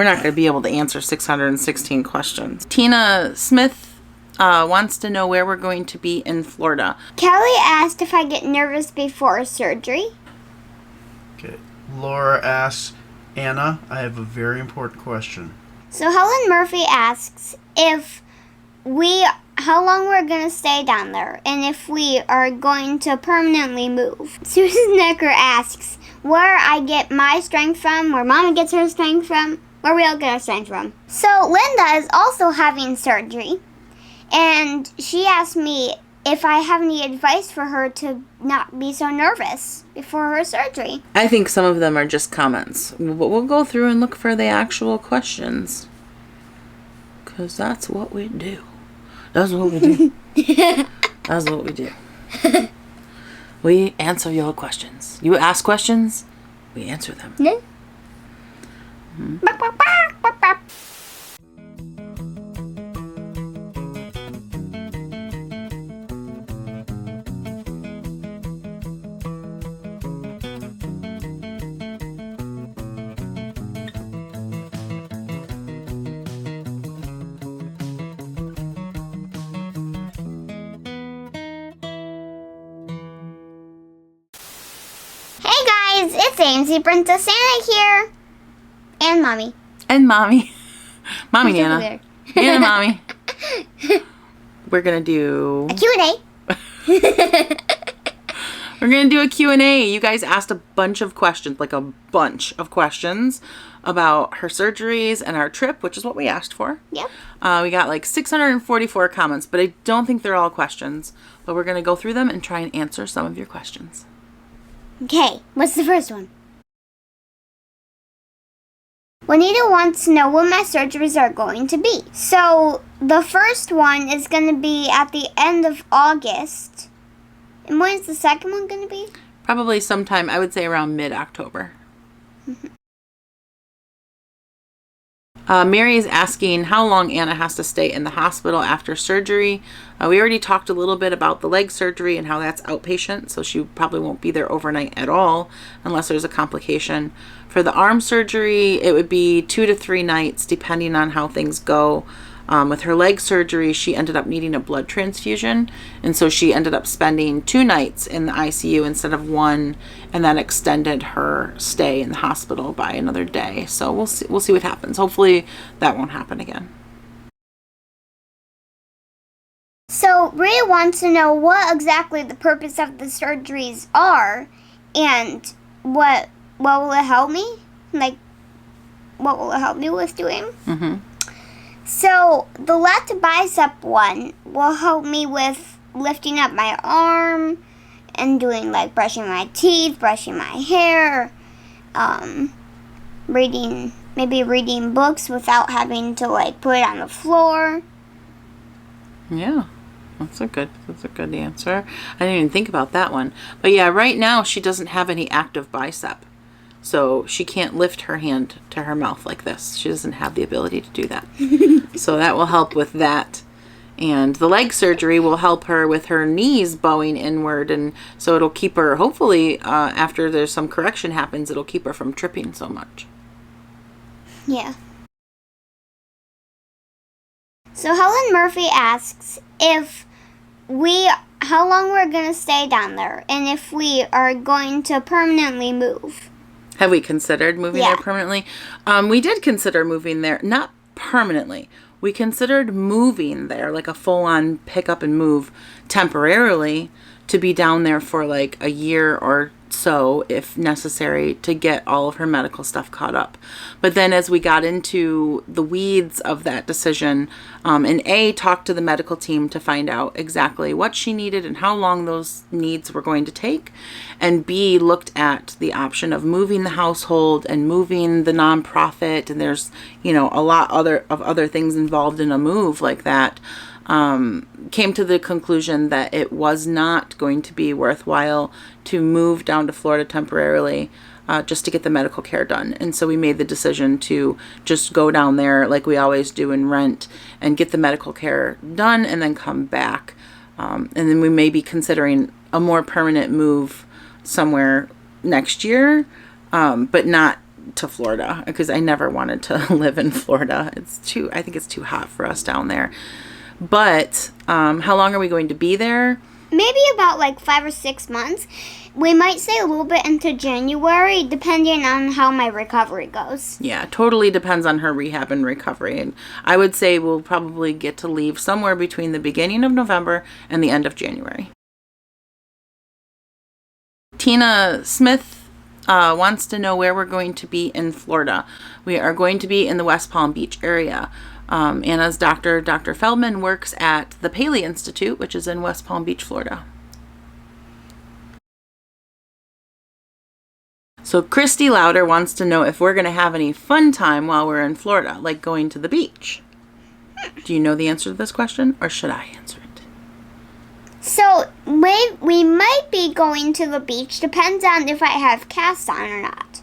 we're not going to be able to answer 616 questions. Tina Smith wants to know where we're going to be in Florida. Kelly asked if I get nervous before surgery. Okay. Laura asks, Anna, I have a very important question. So Helen Murphy asks how long we're going to stay down there and if we are going to permanently move. Susan Necker asks where I get my strength from, where Mama gets her strength from, where we all get our strength from. So Linda is also having surgery, and she asked me if I have any advice for her to not be so nervous before her surgery. I think some of them are just comments, but we'll go through and look for the actual questions, because that's what we do. That's what we do. That's what we do. We answer your questions. You ask questions, we answer them. Yeah. Mm-hmm. It's Amesy Princess Anna here. And Mommy. And Mommy. Mommy Who's over Nana. there? And Mommy. We're going to do... a Q&A. We're going to do a Q&A. You guys asked a bunch of questions, like a bunch of questions about her surgeries and our trip, which is what we asked for. Yep. We got like 644 comments, but I don't think they're all questions. But we're going to go through them and try and answer some of your questions. Okay, what's the first one? Juanita wants to know when my surgeries are going to be. So, the first one is going to be at the end of August. And when is the second one going to be? Probably sometime, I would say around mid-October. Mm-hmm. Mary is asking how long Anna has to stay in the hospital after surgery. We already talked a little bit about the leg surgery and how that's outpatient, so she probably won't be there overnight at all unless there's a complication. For the arm surgery, it would be 2 to 3 nights depending on how things go. With her leg surgery, she ended up needing a blood transfusion, and so she ended up spending 2 nights in the ICU instead of 1, and that extended her stay in the hospital by another day. So we'll see what happens. Hopefully that won't happen again. So Rhea wants to know what exactly the purpose of the surgeries are, and what will it help me? Like, what will it help me with doing? Mm-hmm. So, the left bicep one will help me with lifting up my arm and doing like brushing my teeth, brushing my hair, reading books without having to like put it on the floor. Yeah, that's a good answer. I didn't even think about that one. But yeah, right now she doesn't have any active bicep. So she can't lift her hand to her mouth like this. She doesn't have the ability to do that. So that will help with that. And the leg surgery will help her with her knees bowing inward. And so it'll keep her, hopefully, after there's some correction happens, it'll keep her from tripping so much. Yeah. So Helen Murphy asks how long we're going to stay down there and if we are going to permanently move. Have we considered moving there permanently? We did consider moving there, not permanently. We considered moving there, like a full-on pick up and move temporarily to be down there for like a year or so, if necessary, to get all of her medical stuff caught up. But then as we got into the weeds of that decision, and A, talked to the medical team to find out exactly what she needed and how long those needs were going to take, and B, looked at the option of moving the household and moving the nonprofit, and there's, a lot of other things involved in a move like that. Came to the conclusion that it was not going to be worthwhile to move down to Florida temporarily just to get the medical care done. And so we made the decision to just go down there like we always do and rent and get the medical care done and then come back. And then we may be considering a more permanent move somewhere next year, but not to Florida because I never wanted to live in Florida. I think it's too hot for us down there. But how long are we going to be there? Maybe about like 5 or 6 months. We might stay a little bit into January, depending on how my recovery goes. Yeah, totally depends on her rehab and recovery. And I would say we'll probably get to leave somewhere between the beginning of November and the end of January. Tina Smith wants to know where we're going to be in Florida. We are going to be in the West Palm Beach area. Anna's doctor, Dr. Feldman, works at the Paley Institute, which is in West Palm Beach, Florida. So Christy Lauder wants to know if we're going to have any fun time while we're in Florida, like going to the beach. Do you know the answer to this question, or should I answer it? So we might be going to the beach. Depends on if I have cast on or not.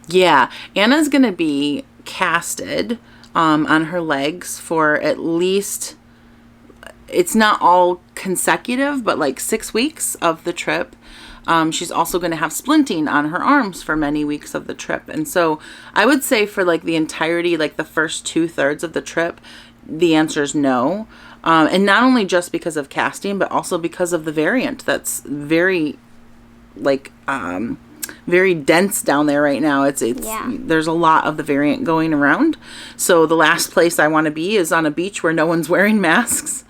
Yeah, Anna's going to be casted on her legs for at least, it's not all consecutive, but like 6 weeks of the trip. She's also going to have splinting on her arms for many weeks of the trip. And so I would say for like the entirety, like the first 2/3 of the trip, the answer is no. And not only just because of casting, but also because of the variant that's very very dense down there right now. There's a lot of the variant going around. So the last place I want to be is on a beach where no one's wearing masks.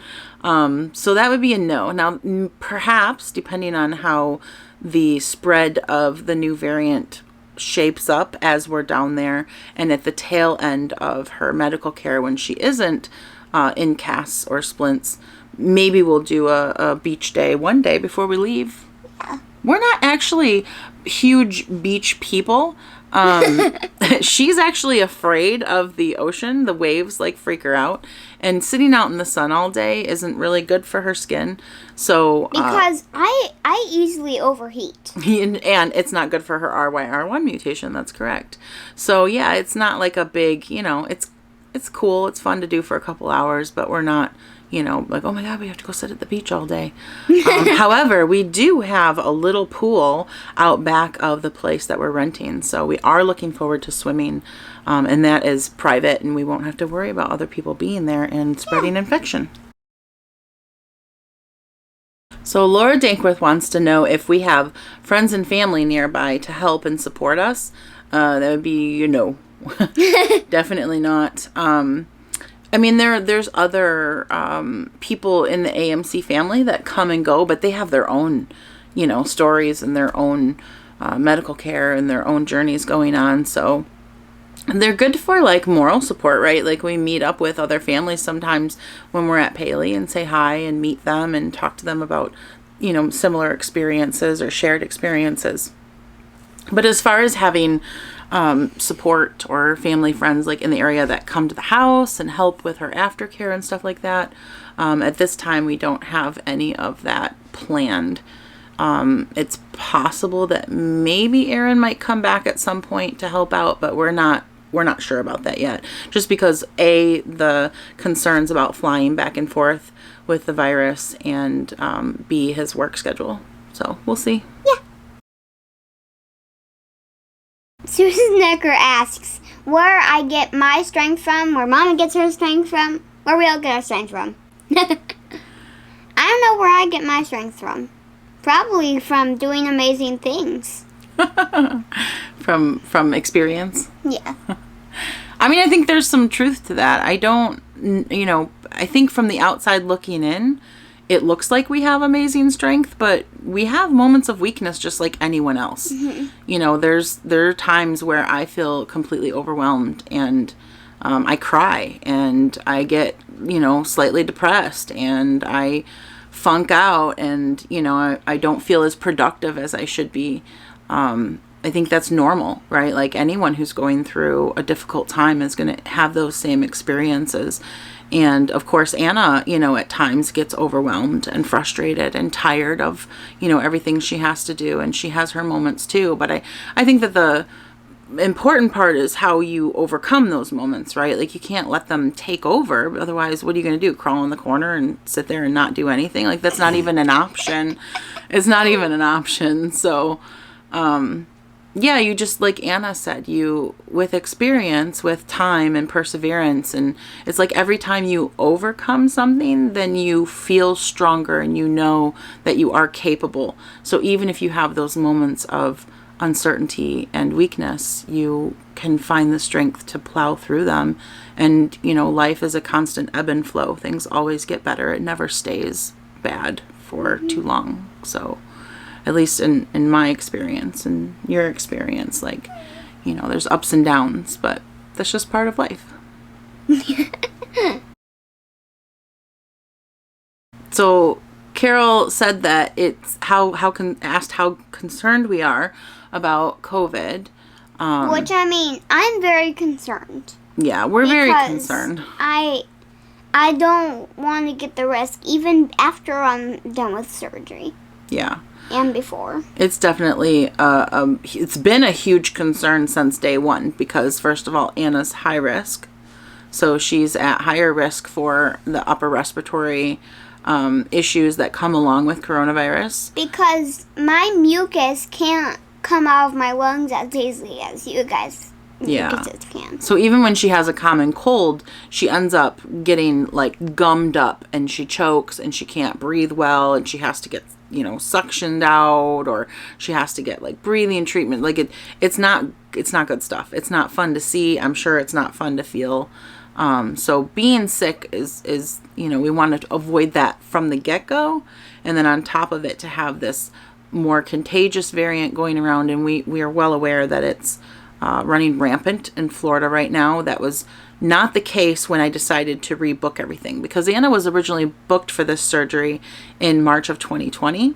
So that would be a no. Now, perhaps, depending on how the spread of the new variant shapes up as we're down there and at the tail end of her medical care when she isn't in casts or splints, maybe we'll do a beach day one day before we leave. Yeah. We're not actually huge beach people. She's actually afraid of the ocean. The waves like freak her out, and sitting out in the sun all day isn't really good for her skin. So because I easily overheat, and it's not good for her RYR1 mutation. That's correct. So yeah, it's not like a big, it's cool. It's fun to do for a couple hours, but we're not, like, oh my God, we have to go sit at the beach all day. However, we do have a little pool out back of the place that we're renting. So we are looking forward to swimming. And that is private, and we won't have to worry about other people being there and spreading infection. So Laura Dankworth wants to know if we have friends and family nearby to help and support us. That would be, definitely not. I mean, there's other people in the AMC family that come and go, but they have their own, stories and their own medical care and their own journeys going on. So they're good for like moral support, right? Like we meet up with other families sometimes when we're at Paley and say hi and meet them and talk to them about, similar experiences or shared experiences. But as far as having support or family friends like in the area that come to the house and help with her aftercare and stuff like that, at this time we don't have any of that planned. It's possible that maybe Erin might come back at some point to help out, but we're not sure about that yet, just because the concerns about flying back and forth with the virus, and B, his work schedule. So we'll see. Yeah. Susan Necker asks where I get my strength from, where Mama gets her strength from, where we all get our strength from. I don't know where I get my strength from. Probably from doing amazing things. From experience? Yeah. I mean, I think there's some truth to that. I think from the outside looking in, it looks like we have amazing strength, but we have moments of weakness just like anyone else. Mm-hmm. There are times where I feel completely overwhelmed and I cry and I get, slightly depressed and I funk out and, I don't feel as productive as I should be. I think that's normal, right? Like anyone who's going through a difficult time is going to have those same experiences. And of course, Anna, at times gets overwhelmed and frustrated and tired of, everything she has to do. And she has her moments too. But I think that the important part is how you overcome those moments, right? Like you can't let them take over. Otherwise, what are you going to do? Crawl in the corner and sit there and not do anything? Like that's not even an option. It's not even an option. So, yeah, you just, like Anna said, you, with experience, with time and perseverance, and it's like every time you overcome something, then you feel stronger and you know that you are capable. So even if you have those moments of uncertainty and weakness, you can find the strength to plow through them. And, life is a constant ebb and flow. Things always get better. It never stays bad for too long. So at least in my experience and your experience, like, there's ups and downs, but that's just part of life. So Carol said that it's asked how concerned we are about COVID. Which, I'm very concerned. Yeah, we're very concerned. I don't want to get the risk even after I'm done with surgery. Yeah. And before. It's definitely, it's been a huge concern since day one because, first of all, Anna's high risk. So she's at higher risk for the upper respiratory issues that come along with coronavirus. Because my mucus can't come out of my lungs as easily as you guys can. So even when she has a common cold, she ends up getting like gummed up and she chokes and she can't breathe well and she has to get, suctioned out, or she has to get like breathing treatment. Like it's not good stuff. It's not fun to see. I'm sure it's not fun to feel. So being sick is we want to avoid that from the get-go. And then on top of it, to have this more contagious variant going around, and we are well aware that it's running rampant in Florida right now. That was not the case when I decided to rebook everything, because Anna was originally booked for this surgery in March of 2020.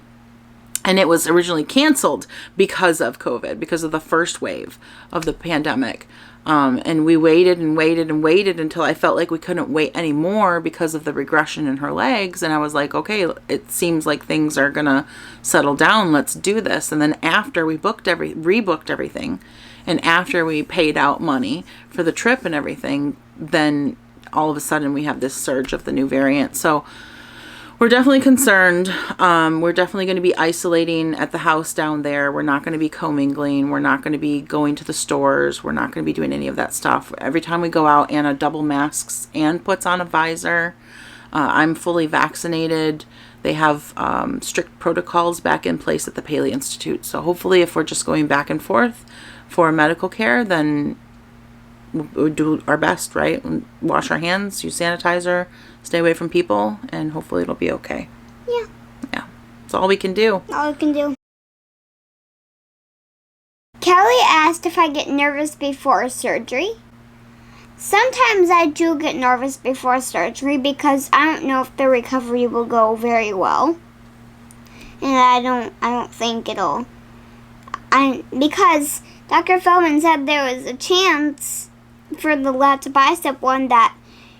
And it was originally canceled because of COVID, because of the first wave of the pandemic. And we waited and waited and waited until I felt like we couldn't wait anymore because of the regression in her legs. And I was like, okay, it seems like things are going to settle down. Let's do this. And then after we rebooked everything, and after we paid out money for the trip and everything, then all of a sudden we have this surge of the new variant. So we're definitely concerned. We're definitely going to be isolating at the house down there. We're not going to be commingling. We're not going to be going to the stores. We're not going to be doing any of that stuff. Every time we go out, Anna double masks and puts on a visor. I'm fully vaccinated. They have strict protocols back in place at the Paley Institute. So hopefully if we're just going back and forth for medical care, then we'll do our best, right? Wash our hands, use sanitizer, stay away from people, and hopefully it'll be okay. Yeah. Yeah. That's all we can do. All we can do. Kelly asked if I get nervous before surgery. Sometimes I do get nervous before surgery because I don't know if the recovery will go very well. And I don't think it'll. Because Dr. Feldman said there was a chance for the lat to bicep one that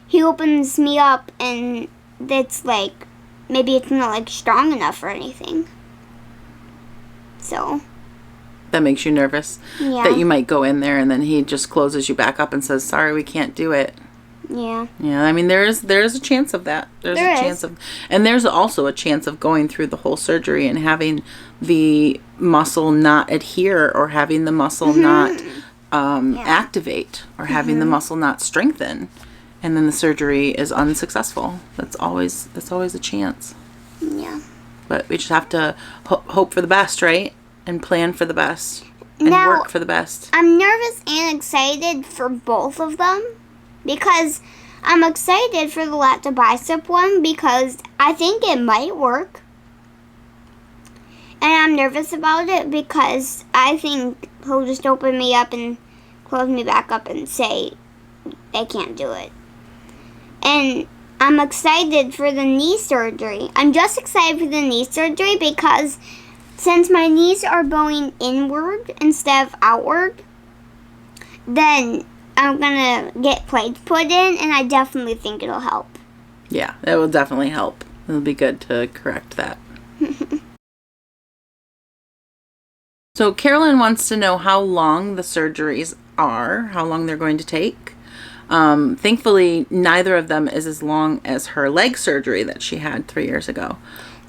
he opens me up and it's like, maybe it's not like strong enough or anything. So. That makes you nervous? Yeah. That you might go in there and then he just closes you back up and says, sorry, we can't do it. Yeah. Yeah, I mean, there is a chance of that. There's a chance of, and there's also a chance of going through the whole surgery and having the muscle not adhere, or having the muscle not activate, or having the muscle not strengthen, and then the surgery is unsuccessful. That's always a chance. Yeah. But we just have to hope for the best, right? And plan for the best, and work for the best. I'm nervous and excited for both of them, because I'm excited for the lat to bicep one because I think it might work. And I'm nervous about it because I think he'll just open me up and close me back up and say they can't do it. And I'm excited for the knee surgery. I'm just excited for the knee surgery because since my knees are going inward instead of outward, then I'm going to get plates put in, and I definitely think it'll help. Yeah, it will definitely help. It'll be good to correct that. So Carolyn wants to know how long the surgeries are, how long they're going to take. Thankfully, neither of them is as long as her leg surgery that she had 3 years ago.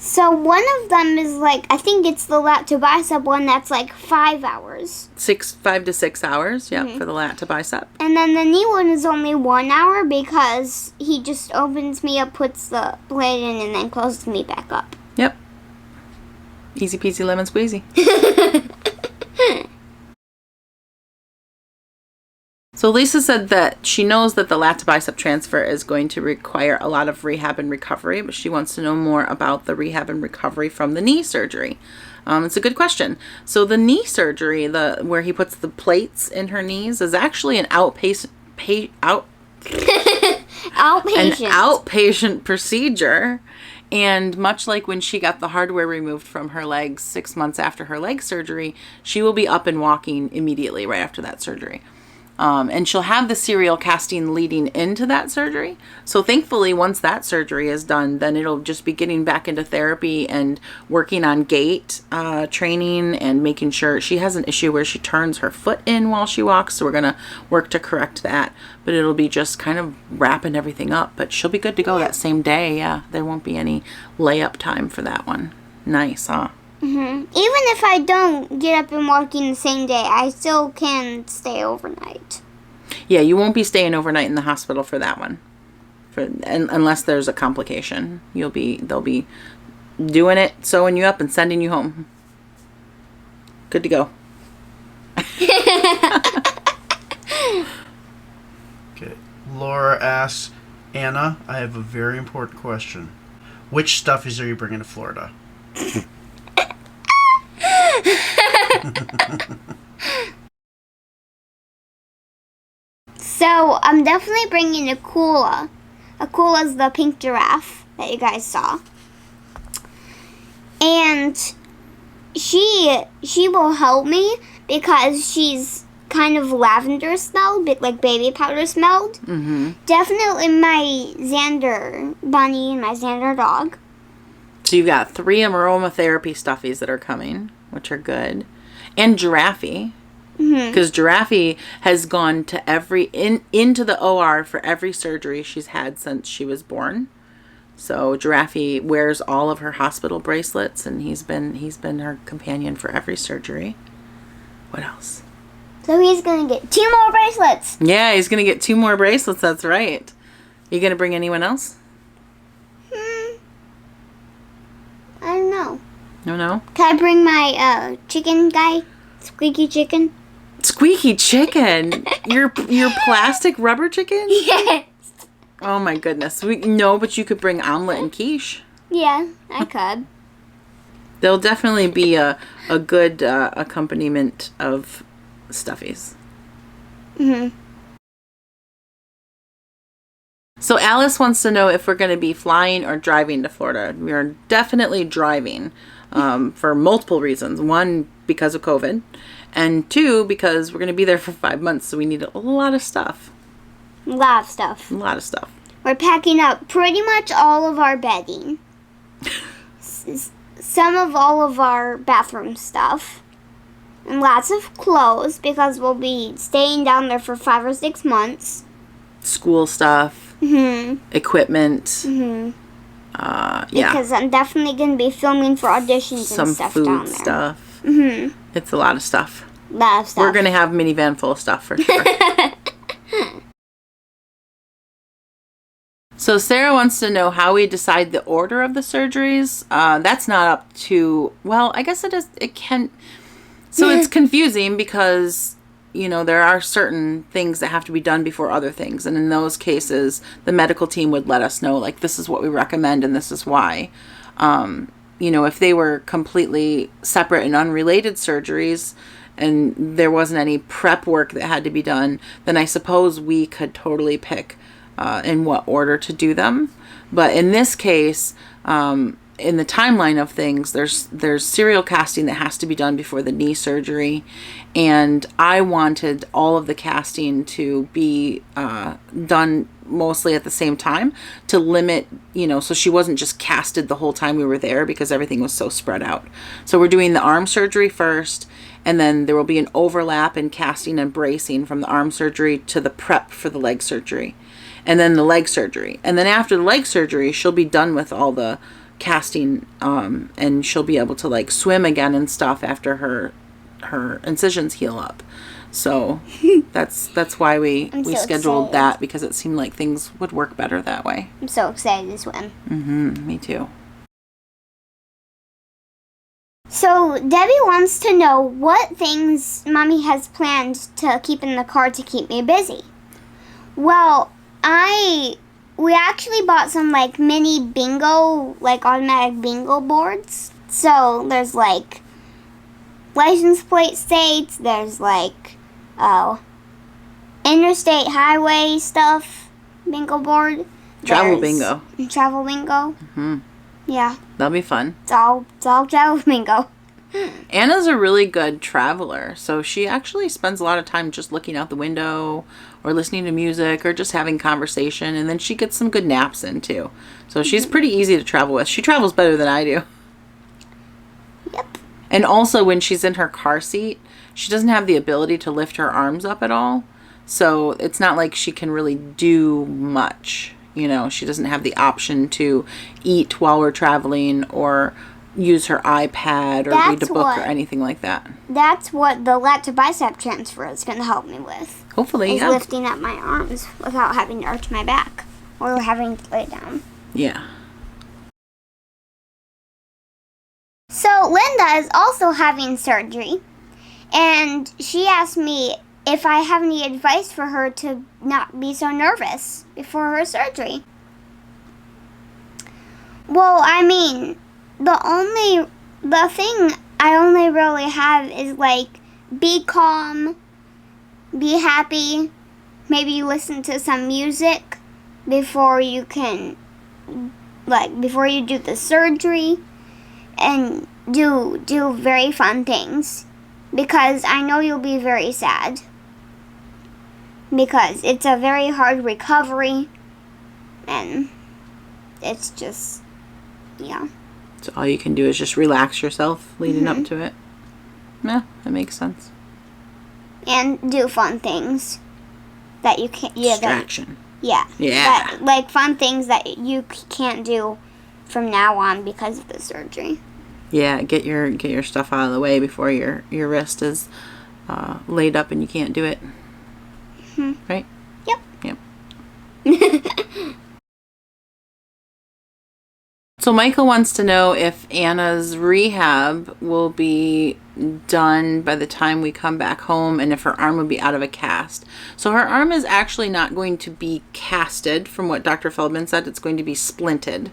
So one of them is like, I think it's the lat to bicep one that's like 5 hours. 5 to 6 hours, for the lat to bicep. And then the knee one is only 1 hour because he just opens me up, puts the blade in, and then closes me back up. Yep. Easy peasy lemon squeezy. So Lisa said that she knows that the lat to bicep transfer is going to require a lot of rehab and recovery, but she wants to know more about the rehab and recovery from the knee surgery. It's a good question. So the knee surgery, where he puts the plates in her knees, is actually an outpatient procedure. And much like when she got the hardware removed from her legs 6 months after her leg surgery, she will be up and walking immediately right after that surgery. And she'll have the serial casting leading into that surgery. So thankfully, once that surgery is done, then it'll just be getting back into therapy and working on gait training and making sure she has an issue where she turns her foot in while she walks. So we're going to work to correct that. But it'll be just kind of wrapping everything up. But she'll be good to go that same day. Yeah, there won't be any layup time for that one. Nice, huh? Even if I don't get up and walking the same day, I still can stay overnight. Yeah, you won't be staying overnight in the hospital for that one, unless there's a complication. They'll be doing it, sewing you up, and sending you home. Good to go. Okay. Laura asks, Anna, I have a very important question. Which stuffies are you bringing to Florida? So, I'm definitely bringing Akula. Akula's the pink giraffe that you guys saw. And she will help me because she's kind of lavender smelled, bit like baby powder smelled. Definitely my Xander bunny and my Xander dog. So you've got 3 aromatherapy stuffies that are coming, which are good. And Giraffe. Because Giraffe has gone to into the OR for every surgery she's had since she was born. So Giraffe wears all of her hospital bracelets, and he's been her companion for every surgery. What else? So he's gonna get 2 more bracelets. Yeah, he's gonna get 2 more bracelets. That's right. You gonna bring anyone else? I don't know. No. Can I bring my chicken guy, Squeaky Chicken? Squeaky Chicken? Your plastic rubber chicken? Yes. Oh my goodness. No, but you could bring Omelet and Quiche. Yeah, I could. They'll definitely be a good accompaniment of stuffies. So Alice wants to know if we're going to be flying or driving to Florida. We are definitely driving for multiple reasons. 1, because of COVID. And 2, because we're going to be there for 5 months, so we need a lot of stuff. A lot of stuff. A lot of stuff. We're packing up pretty much all of our bedding. Some of all of our bathroom stuff. And lots of clothes because we'll be staying down there for 5 or 6 months. School stuff. Equipment. Yeah. Because I'm definitely going to be filming for auditions and stuff down there. Some food stuff. It's a lot of stuff. Lot of stuff. We're going to have a minivan full of stuff for sure. So Sarah wants to know how we decide the order of the surgeries. That's not up to, well, I guess it is. It can. So it's confusing because, there are certain things that have to be done before other things. And in those cases, the medical team would let us know, like, this is what we recommend and this is why. If they were completely separate and unrelated surgeries and there wasn't any prep work that had to be done, then I suppose we could totally pick in what order to do them. But in this case, in the timeline of things, there's serial casting that has to be done before the knee surgery, and I wanted all of the casting to be done mostly at the same time to limit, so she wasn't just casted the whole time we were there because everything was so spread out. So we're doing the arm surgery first, and then there will be an overlap in casting and bracing from the arm surgery to the prep for the leg surgery, and then the leg surgery. And then after the leg surgery, she'll be done with all the casting, and she'll be able to like swim again and stuff after her incisions heal up. So that's why we so scheduled excited. that, because it seemed like things would work better that way. I'm so excited to swim. Me too. So Debbie wants to know what things Mommy has planned to keep in the car to keep me busy. Well, we actually bought some like mini bingo, like automatic bingo boards. So there's like license plate states, there's like interstate highway stuff, bingo board. Travel There's bingo. Travel bingo. Yeah. That'll be fun. It's all travel bingo. Anna's a really good traveler, so she actually spends a lot of time just looking out the window or listening to music or just having conversation, and then she gets some good naps in too. So she's pretty easy to travel with. She travels better than I do. Yep. And also when she's in her car seat, she doesn't have the ability to lift her arms up at all. So it's not like she can really do much. You know, she doesn't have the option to eat while we're traveling or use her iPad or read a book or anything like that. That's what the lat to bicep transfer is going to help me with. Hopefully, is yeah. lifting up my arms without having to arch my back or having to lay down. Yeah. So Linda is also having surgery, and she asked me if I have any advice for her to not be so nervous before her surgery. Well, I mean, the thing I only really have is like, be calm, be happy, maybe listen to some music before you do the surgery, and do very fun things, because I know you'll be very sad, because it's a very hard recovery, and it's just, yeah. So all you can do is just relax yourself leading up to it. Yeah, that makes sense. And do fun things that you can't. Yeah, Distraction. Yeah. Like fun things that you can't do from now on because of the surgery. Yeah, get your stuff out of the way before your wrist is laid up and you can't do it. Right? Yep. So Michael wants to know if Anna's rehab will be done by the time we come back home, and if her arm will be out of a cast. So her arm is actually not going to be casted, from what Dr. Feldman said. It's going to be splinted.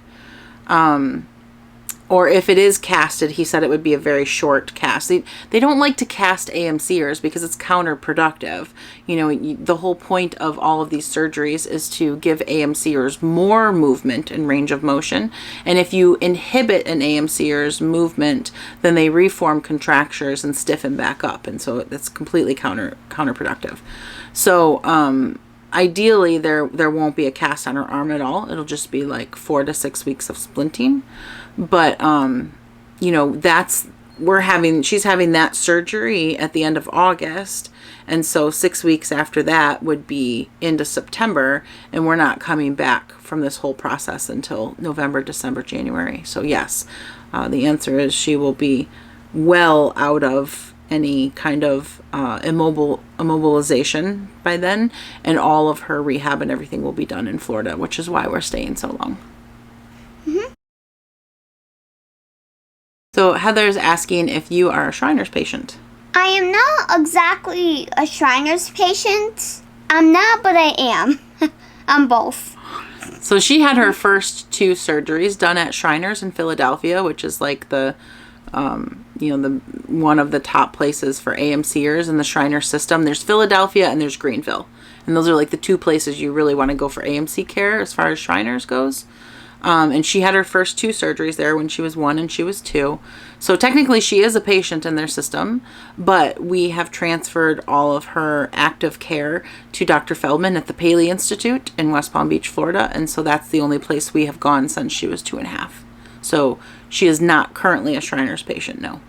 Or if it is casted, he said it would be a very short cast. They don't like to cast AMCers because it's counterproductive. You know, the whole point of all of these surgeries is to give AMCers more movement and range of motion. And if you inhibit an AMCer's movement, then they reform contractures and stiffen back up. And so it's completely counterproductive. So ideally, there won't be a cast on her arm at all. It'll just be like 4 to 6 weeks of splinting. But, you know, she's having that surgery at the end of August. And so 6 weeks after that would be into September. And we're not coming back from this whole process until November, December, January. So yes, the answer is she will be well out of any kind of immobilization by then. And all of her rehab and everything will be done in Florida, which is why we're staying so long. So Heather's asking if you are a Shriners patient. I am not exactly a Shriners patient. I'm not, but I am. I'm both. So she had her first 2 surgeries done at Shriners in Philadelphia, which is like the one of the top places for AMCers in the Shriners system. There's Philadelphia and there's Greenville. And those are like the 2 places you really want to go for AMC care as far as Shriners goes. And she had her first 2 surgeries there when she was 1 and she was 2. So technically she is a patient in their system, but we have transferred all of her active care to Dr. Feldman at the Paley Institute in West Palm Beach, Florida. And so that's the only place we have gone since she was 2.5. So she is not currently a Shriners patient, no.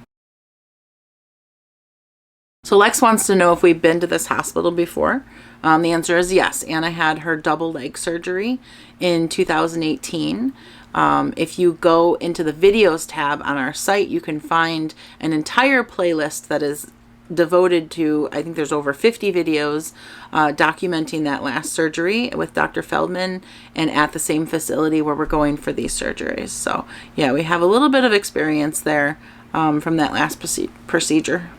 So Lex wants to know if we've been to this hospital before. The answer is yes. Anna had her double leg surgery in 2018. If you go into the videos tab on our site, you can find an entire playlist that is devoted to, I think there's over 50 videos documenting that last surgery with Dr. Feldman and at the same facility where we're going for these surgeries. So yeah, we have a little bit of experience there from that last procedure.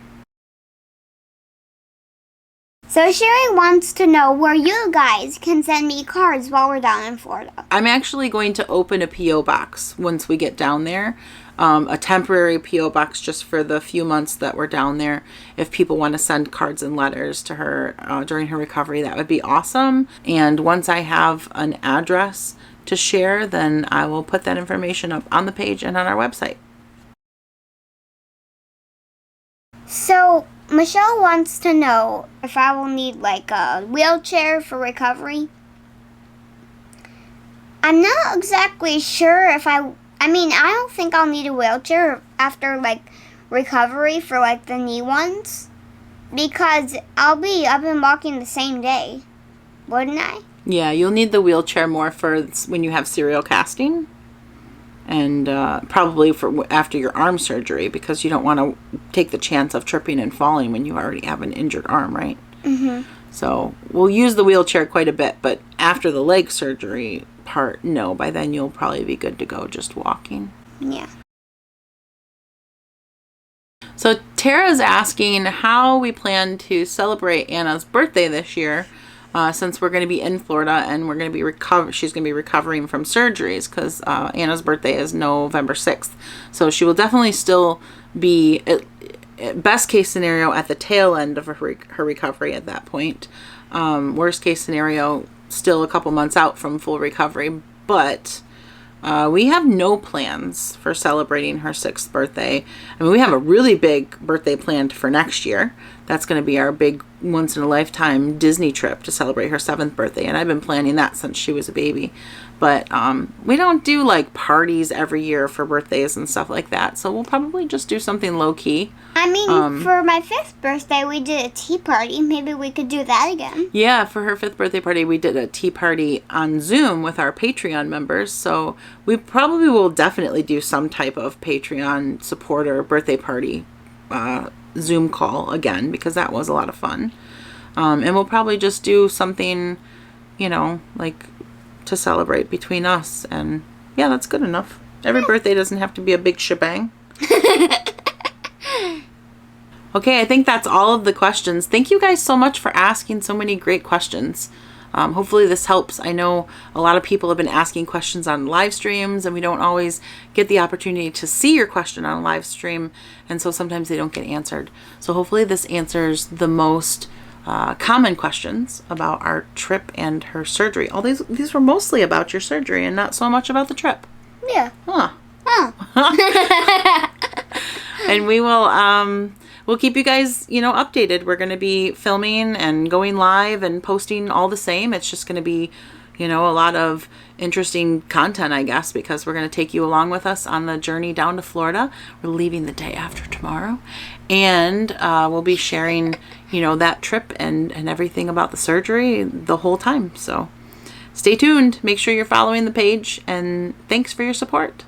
So Sherry wants to know where you guys can send me cards while we're down in Florida. I'm actually going to open a P.O. box once we get down there. A temporary P.O. box just for the few months that we're down there. If people want to send cards and letters to her during her recovery, that would be awesome. And once I have an address to share, then I will put that information up on the page and on our website. So Michelle wants to know if I will need like a wheelchair for recovery. I'm not exactly sure if I don't think I'll need a wheelchair after like recovery for like the knee ones, because I'll be up and walking the same day, wouldn't I? Yeah, you'll need the wheelchair more for when you have serial casting, and probably for after your arm surgery, because you don't want to take the chance of tripping and falling when you already have an injured arm, right? Mm-hmm. So we'll use the wheelchair quite a bit, but after the leg surgery part, no. By then you'll probably be good to go just walking. Yeah. So Tara's asking how we plan to celebrate Anna's birthday this year, since we're going to be in Florida and we're going to be she's going to be recovering from surgeries, because Anna's birthday is November 6th. So she will definitely still be, best case scenario, at the tail end of her recovery at that point. Worst case scenario, still a couple months out from full recovery. But we have no plans for celebrating her 6th birthday. I mean, we have a really big birthday planned for next year. That's going to be our big once-in-a-lifetime Disney trip to celebrate her 7th birthday. And I've been planning that since she was a baby. But we don't do like parties every year for birthdays and stuff like that. So we'll probably just do something low-key. I mean, for my 5th birthday, we did a tea party. Maybe we could do that again. Yeah, for her 5th birthday party, we did a tea party on Zoom with our Patreon members. So we probably will definitely do some type of Patreon supporter birthday party Zoom call again, because that was a lot of fun. And we'll probably just do something, like to celebrate between us. And yeah, that's good enough. Every birthday doesn't have to be a big shebang. Okay, I think that's all of the questions. Thank you guys so much for asking so many great questions. Hopefully this helps. I know a lot of people have been asking questions on live streams, and we don't always get the opportunity to see your question on a live stream, and so sometimes they don't get answered. So hopefully this answers the most common questions about our trip and her surgery. All these were mostly about your surgery and not so much about the trip. Yeah. Huh. Oh. And we will we'll keep you guys, updated. We're going to be filming and going live and posting all the same. It's just going to be, a lot of interesting content, I guess, because we're going to take you along with us on the journey down to Florida. We're leaving the day after tomorrow. And we'll be sharing, that trip and everything about the surgery the whole time. So stay tuned. Make sure you're following the page. And thanks for your support.